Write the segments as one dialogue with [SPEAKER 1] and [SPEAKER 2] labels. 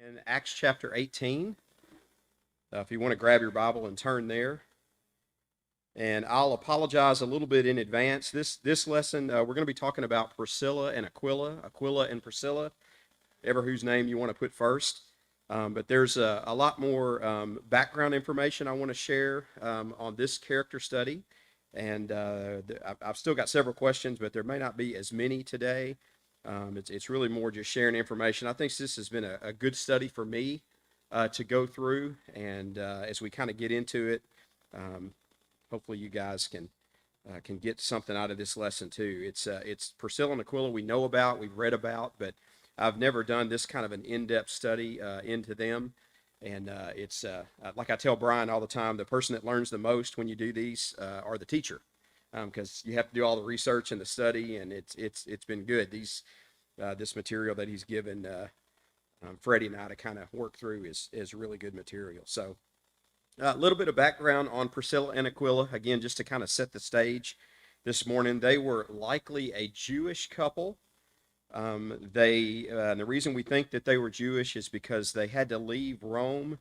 [SPEAKER 1] In Acts chapter 18. If you want to grab your Bible and turn there. And I'll apologize a little bit in advance. This lesson, we're going to be talking about Priscilla and Aquila and Priscilla, ever whose name you want to put first. But there's a lot more background information I want to share on this character study. And I've still got several questions, but there may not be as many today. It's really more just sharing information. I think this has been a good study for me to go through, and as we kind of get into it, hopefully you guys can get something out of this lesson too. It's Priscilla and Aquila we know about, we've read about, but I've never done this kind of an in-depth study into them. And it's like I tell Brian all the time, the person that learns the most when you do these are the teacher, because you have to do all the research and the study, and it's been good. This material that he's given Freddie and I to kind of work through is really good material. So a little bit of background on Priscilla and Aquila, again, just to kind of set the stage this morning. They were likely a Jewish couple. And the reason we think that they were Jewish is because they had to leave Rome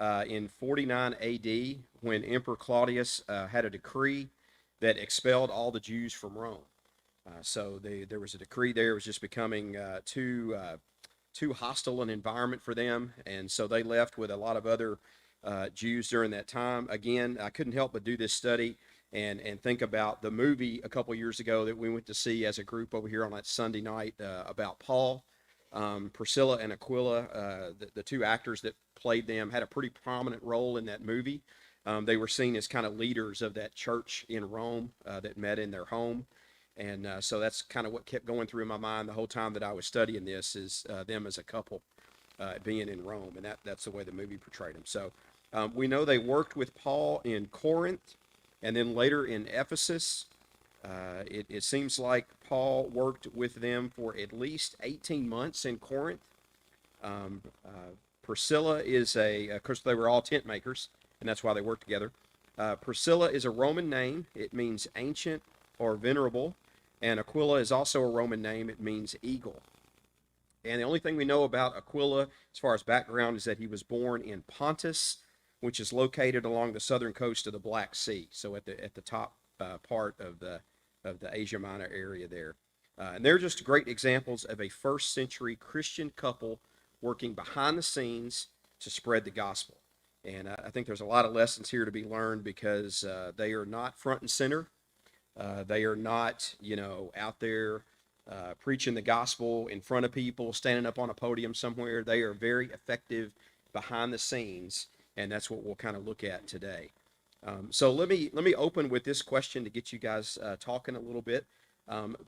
[SPEAKER 1] in 49 AD when Emperor Claudius had a decree that expelled all the Jews from Rome. So there was a decree there. It was just becoming too hostile an environment for them, and so they left with a lot of other Jews during that time. Again, I couldn't help but do this study and think about the movie a couple years ago that we went to see as a group over here on that Sunday night about Paul. Priscilla and Aquila, the two actors that played them, had a pretty prominent role in that movie. They were seen as kind of leaders of that church in Rome that met in their home. And so that's kind of what kept going through my mind the whole time that I was studying this, is them as a couple being in Rome. And that's the way the movie portrayed them. So we know they worked with Paul in Corinth and then later in Ephesus. It seems like Paul worked with them for at least 18 months in Corinth. Priscilla is of course, they were all tent makers, and that's why they worked together. Priscilla is a Roman name. It means ancient or venerable. And Aquila is also a Roman name. It means eagle. And the only thing we know about Aquila as far as background is that he was born in Pontus, which is located along the southern coast of the Black Sea, so at the top part of the Asia Minor area there. And they're just great examples of a first century Christian couple working behind the scenes to spread the gospel. And I think there's a lot of lessons here to be learned, because they are not front and center. They are not, out there preaching the gospel in front of people, standing up on a podium somewhere. They are very effective behind the scenes, and that's what we'll kind of look at today. So let me open with this question to get you guys talking a little bit.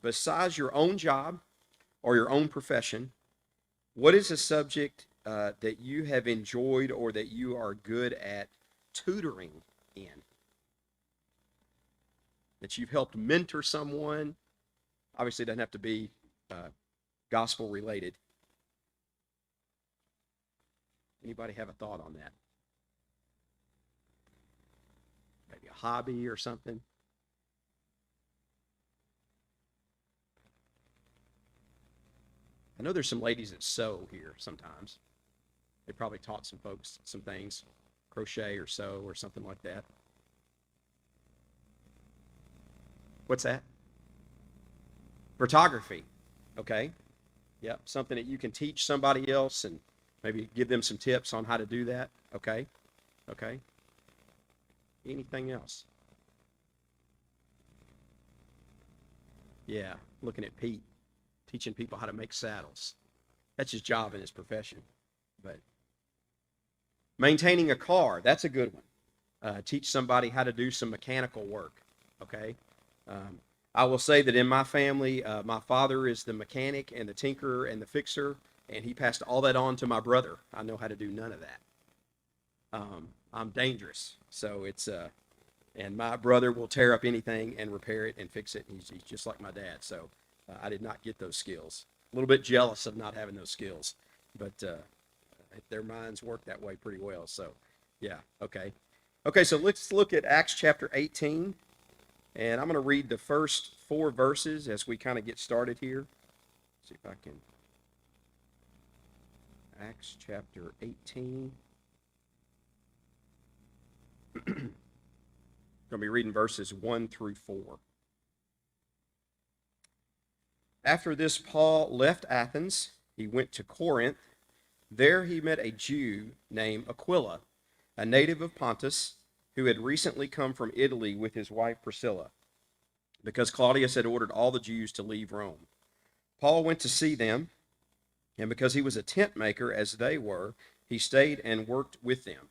[SPEAKER 1] Besides your own job or your own profession, what is a subject that you have enjoyed or that you are good at tutoring in? That you've helped mentor someone? Obviously, it doesn't have to be gospel related. Anybody have a thought on that? Maybe a hobby or something? I know there's some ladies that sew here sometimes. They probably taught some folks some things, crochet or sew or something like that. What's that? Photography. Okay. Yep. Something that you can teach somebody else and maybe give them some tips on how to do that. Okay. Okay. Anything else? Yeah. Looking at Pete, teaching people how to make saddles. That's his job in his profession. But maintaining a car, that's a good one. Teach somebody how to do some mechanical work. Okay. I will say that in my family, my father is the mechanic and the tinkerer and the fixer, and he passed all that on to my brother. I know how to do none of that. I'm dangerous, so and my brother will tear up anything and repair it and fix it. He's just like my dad, so I did not get those skills. A little bit jealous of not having those skills, but their minds work that way pretty well. So, yeah, okay. Okay, so let's look at Acts chapter 18. And I'm going to read the first 4 verses as we kind of get started here. See if I can. Acts chapter 18. Going to be reading verses 1 through 4. After this, Paul left Athens. He went to Corinth. There he met a Jew named Aquila, a native of Pontus, who had recently come from Italy with his wife Priscilla, because Claudius had ordered all the Jews to leave Rome. Paul went to see them, and because he was a tent maker as they were, he stayed and worked with them.